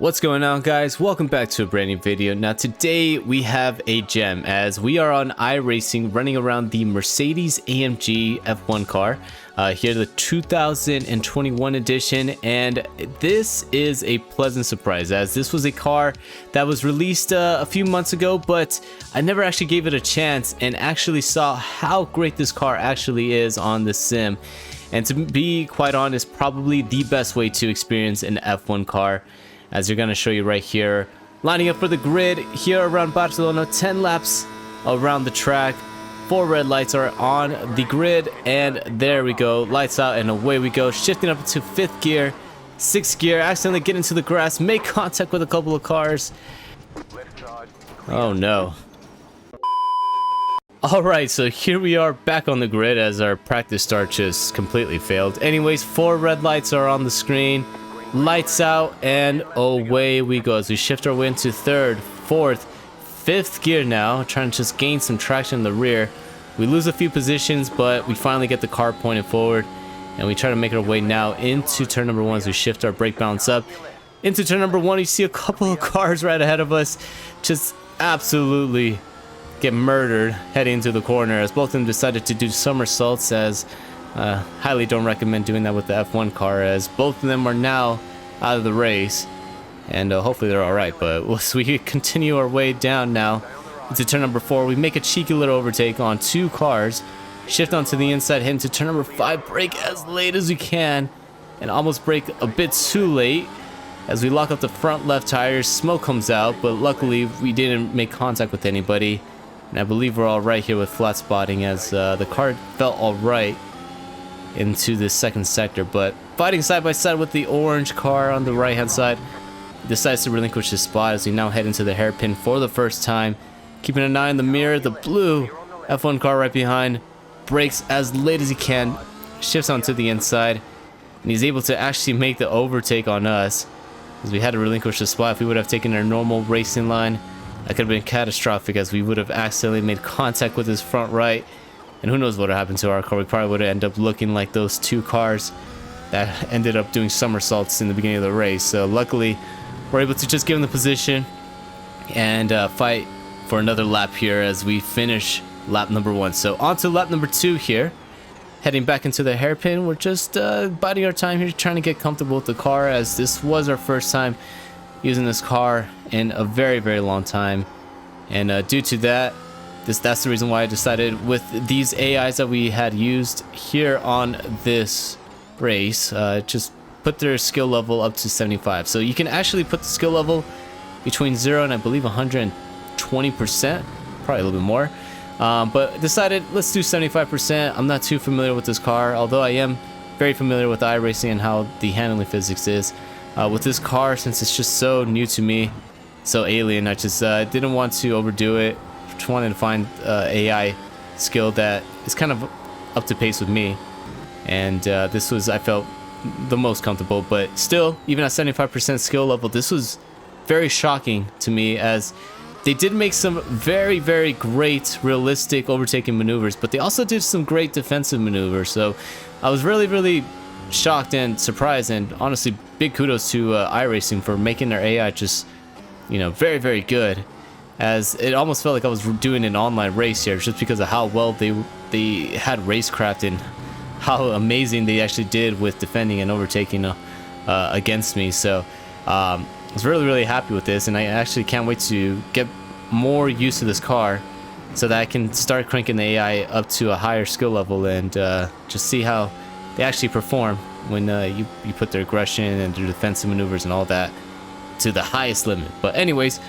What's going on, guys? Welcome back to a brand new video. Now today we have a gem as we are on iRacing running around the Mercedes AMG F1 car. Here the 2021 edition, and this is a pleasant surprise as this was a car that was released a few months ago, but I never actually gave it a chance and actually saw how great this car actually is on the sim. And to be quite honest, probably the best way to experience an F1 car, as you're going to show you right here. Lining up for the grid here around Barcelona, 10 laps around the track. 4 red lights are on the grid, and there we go. Lights out and away we go. Shifting up into 5th gear, 6th gear, accidentally get into the grass, make contact with a couple of cars. Oh no. Alright, so here we are back on the grid as our practice start just completely failed. Anyways, 4 red lights are on the screen. Lights out and away we go as we shift our way into 3rd, 4th, 5th gear now, trying to just gain some traction in the rear. We lose a few positions, but we finally get the car pointed forward, and we try to make our way now into turn number 1 as we shift our brake balance up. Into turn number 1, you see a couple of cars right ahead of us just absolutely get murdered heading into the corner as both of them decided to do somersaults, as highly don't recommend doing that with the F1 car, as both of them are now out of the race, and hopefully they're alright. But so we continue our way down now into turn number 4. We make a cheeky little overtake on 2 cars, shift onto the inside, head into turn number 5, brake as late as we can, and almost brake a bit too late as we lock up the front left tires. Smoke comes out, but luckily we didn't make contact with anybody, and I believe we're alright here with flat spotting, as the car felt alright into the 2nd sector. But fighting side by side with the orange car on the right hand side, decides to relinquish his spot as we now head into the hairpin for the first time. Keeping an eye on the mirror, the blue F1 car right behind brakes as late as he can, shifts onto the inside, and he's able to actually make the overtake on us as we had to relinquish the spot. If we would have taken our normal racing line, that could have been catastrophic, as we would have accidentally made contact with his front right, and who knows what would have happened to our car. We probably would have ended up looking like those 2 cars that ended up doing somersaults in the beginning of the race. So luckily we're able to just give him the position and fight for another lap here as we finish lap number 1. So on to lap number 2 here, heading back into the hairpin. We're just biding our time here, trying to get comfortable with the car, as this was our first time using this car in a very long time, and due to that, that's the reason why I decided with these AIs that we had used here on this race, just put their skill level up to 75. So you can actually put the skill level between 0 and I believe 120%, probably a little bit more, but decided let's do 75%. I'm not too familiar with this car, although I am very familiar with iRacing and how the handling physics is. With this car, since it's just so new to me, so alien, I just didn't want to overdo it. Just wanted to find AI skill that is kind of up to pace with me, and this was, I felt, the most comfortable. But still, even at 75% skill level, this was very shocking to me, as they did make some very great realistic overtaking maneuvers, but they also did some great defensive maneuvers. So I was really shocked and surprised, and honestly big kudos to iRacing for making their AI just, you know, very good, as it almost felt like I was doing an online race here, just because of how well they had racecraft and how amazing they actually did with defending and overtaking against me. So I was really happy with this, and I actually can't wait to get more used to this car so that I can start cranking the AI up to a higher skill level, and just see how they actually perform when you put their aggression and their defensive maneuvers and all that to the highest limit. But anyways,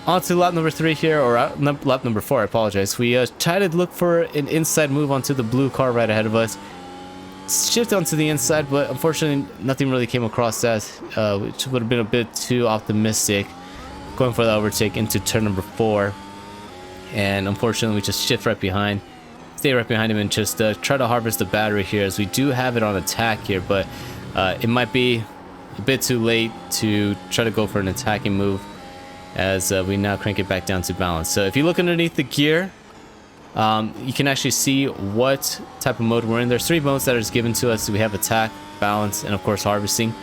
on to lap number 3 here, or lap number 4, I apologize. We tried to look for an inside move onto the blue car right ahead of us, shift onto the inside, but unfortunately nothing really came across that, which would have been a bit too optimistic, going for the overtake into turn number 4. And unfortunately we just shift right behind, stay right behind him, and just try to harvest the battery here, as we do have it on attack here, but it might be a bit too late to try to go for an attacking move, as we now crank it back down to balance. So if you look underneath the gear, you can actually see what type of mode we're in. There's 3 modes that are given to us. We have attack, balance, and of course harvesting.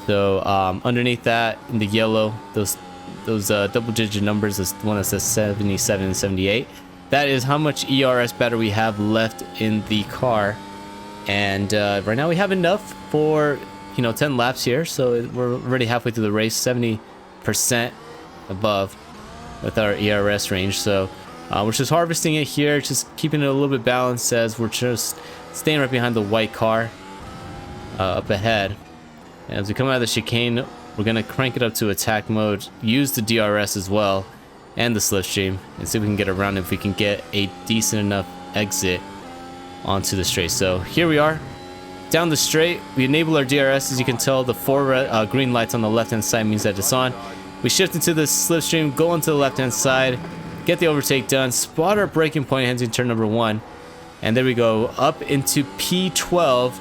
So underneath that, in the yellow, those double-digit numbers, is the one that says 77 and 78. That is how much ERS battery we have left in the car. And right now we have enough for 10 laps here, so we're already halfway through the race, 70% above with our ERS range. So we're just harvesting it here, just keeping it a little bit balanced as we're just staying right behind the white car up ahead. And as we come out of the chicane, we're gonna crank it up to attack mode, use the DRS as well and the slipstream, and see if we can get around, if we can get a decent enough exit onto the straight. So here we are down the straight. We enable our DRS. As you can tell, the 4 green lights on the left hand side means that it's on. We shift into the slipstream, go onto the left hand side, get the overtake done, spot our braking point heading turn number 1, and there we go, up into P12.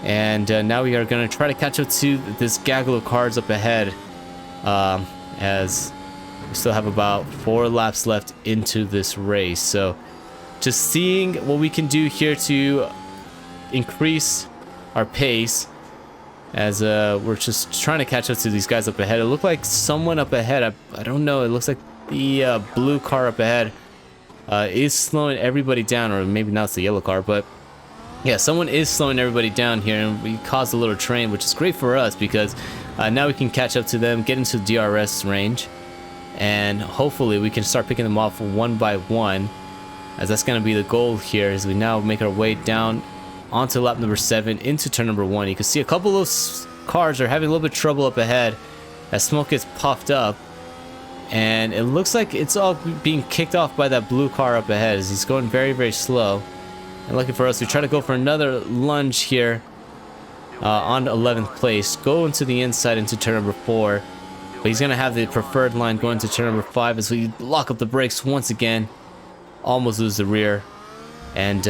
And now we are going to try to catch up to this gaggle of cars up ahead, as we still have about 4 laps left into this race. So just seeing what we can do here to increase our pace, as we're just trying to catch up to these guys up ahead. It looked like someone up ahead, I don't know, it looks like the blue car up ahead is slowing everybody down, or maybe not, it's the yellow car, but yeah, someone is slowing everybody down here, and we caused a little train, which is great for us because now we can catch up to them, get into DRS range, and hopefully we can start picking them off one by one, as that's going to be the goal here as we now make our way down onto lap number 7 into turn number 1. You can see a couple of those cars are having a little bit of trouble up ahead as smoke gets puffed up, and it looks like it's all being kicked off by that blue car up ahead as he's going very, very slow. And lucky for us, we try to go for another lunge here on 11th place, go into the inside into turn number 4, but he's going to have the preferred line going to turn number 5 as we lock up the brakes once again, almost lose the rear, and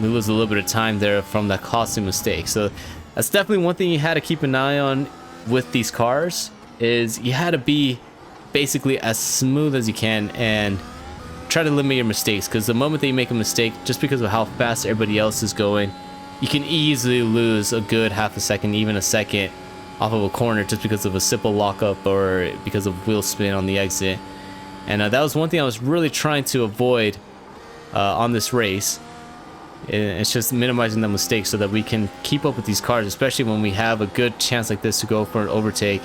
we lose a little bit of time there from that costly mistake. So that's definitely one thing you had to keep an eye on with these cars, is you had to be basically as smooth as you can and try to limit your mistakes, because the moment that you make a mistake, just because of how fast everybody else is going, you can easily lose a good half a second, even a second, off of a corner just because of a simple lockup or because of wheel spin on the exit. And that was one thing I was really trying to avoid on this race. It's just minimizing the mistakes so that we can keep up with these cars, especially when we have a good chance like this to go for an overtake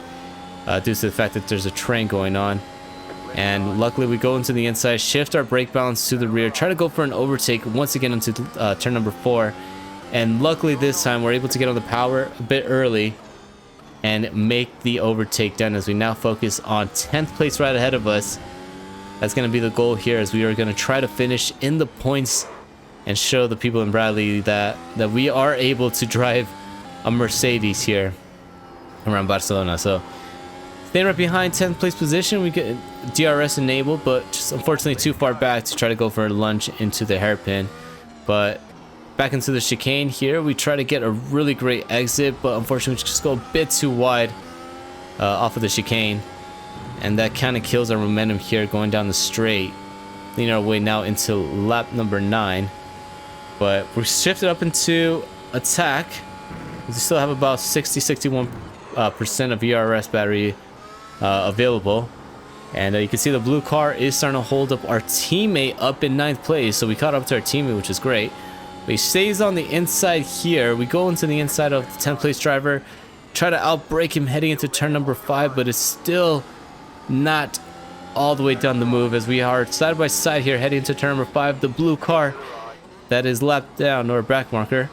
due to the fact that there's a train going on. And luckily we go into the inside, shift our brake balance to the rear, try to go for an overtake once again into turn number 4, and luckily this time we're able to get on the power a bit early and make the overtake done, as we now focus on 10th place right ahead of us. That's going to be the goal here, as we are going to try to finish in the points and show the people in Bradley that we are able to drive a Mercedes here around Barcelona. So staying right behind 10th place position, we get DRS enabled, but just unfortunately too far back to try to go for a lunge into the hairpin. But back into the chicane here, we try to get a really great exit, but unfortunately we just go a bit too wide off of the chicane, and that kind of kills our momentum here going down the straight, leading our way now into lap number 9. But we're shifted up into attack. We still have about 60-61% of ERS battery available, and you can see the blue car is starting to hold up our teammate up in 9th place. So we caught up to our teammate, which is great, but he stays on the inside here. We go into the inside of the 10th place driver, try to outbrake him heading into turn number 5, but it's still not all the way down the move, as we are side by side here heading into turn number 5. The blue car that is lapped down, or back marker,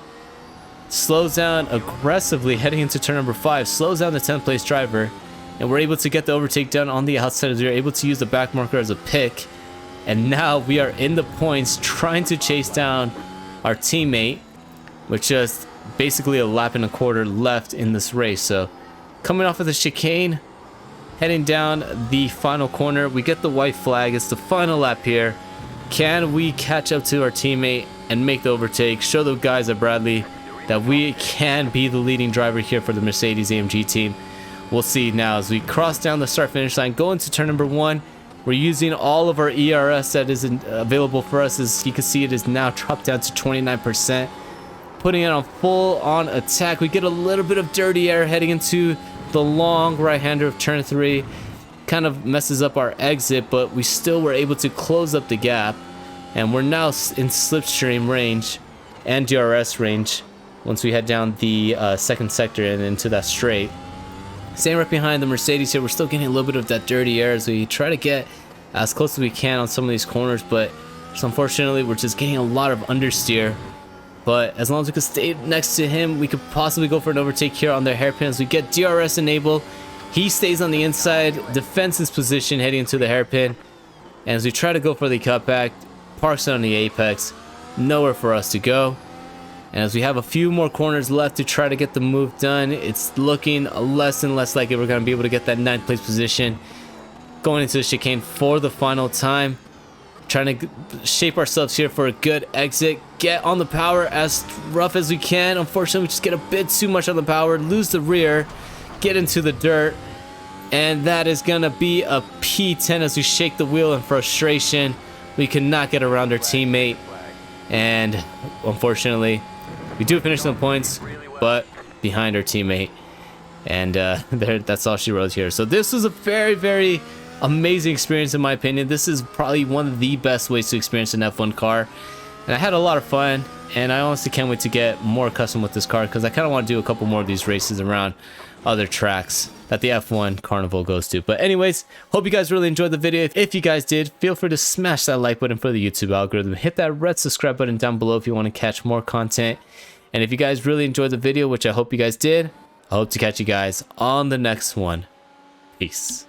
slows down aggressively heading into turn number 5, slows down the 10th place driver, and we're able to get the overtake done on the outside, as we are able to use the back marker as a pick. And now we are in the points trying to chase down our teammate with just basically a lap and a quarter left in this race. So coming off of the chicane, heading down the final corner, we get the white flag. It's the final lap here. Can we catch up to our teammate and make the overtake, show the guys at Bradley that we can be the leading driver here for the Mercedes AMG team? We'll see now as we cross down the start finish line, go into turn number 1. We're using all of our ERS that is available for us. As you can see, it is now dropped down to 29%. putting it on full on attack. We get a little bit of dirty air heading into the long right-hander of turn 3. Kind of messes up our exit, but we still were able to close up the gap. And we're now in slipstream range and DRS range once we head down the second sector and into that straight. Staying right behind the Mercedes here, we're still getting a little bit of that dirty air as we try to get as close as we can on some of these corners, but just unfortunately we're just getting a lot of understeer. But as long as we can stay next to him, we could possibly go for an overtake here on their hairpins. We get DRS enabled. He stays on the inside, defends his position heading into the hairpin. And as we try to go for the cutback, parks it on the apex. Nowhere for us to go. And as we have a few more corners left to try to get the move done, it's looking less and less likely we're going to be able to get that 9th place position. Going into the chicane for the final time. Trying to shape ourselves here for a good exit. Get on the power as rough as we can. Unfortunately, we just get a bit too much on the power. Lose the rear. Get into the dirt. And that is going to be a P10 as we shake the wheel in frustration. We cannot get around our teammate. And unfortunately, we do finish some points, but behind our teammate. And that's all she wrote here. So this was a very, very amazing experience in my opinion. This is probably one of the best ways to experience an F1 car. And I had a lot of fun. And I honestly can't wait to get more custom with this car because I kind of want to do a couple more of these races around other tracks that the F1 Carnival goes to. But anyways, hope you guys really enjoyed the video. If you guys did, feel free to smash that like button for the YouTube algorithm. Hit that red subscribe button down below if you want to catch more content. And if you guys really enjoyed the video, which I hope you guys did, I hope to catch you guys on the next one. Peace.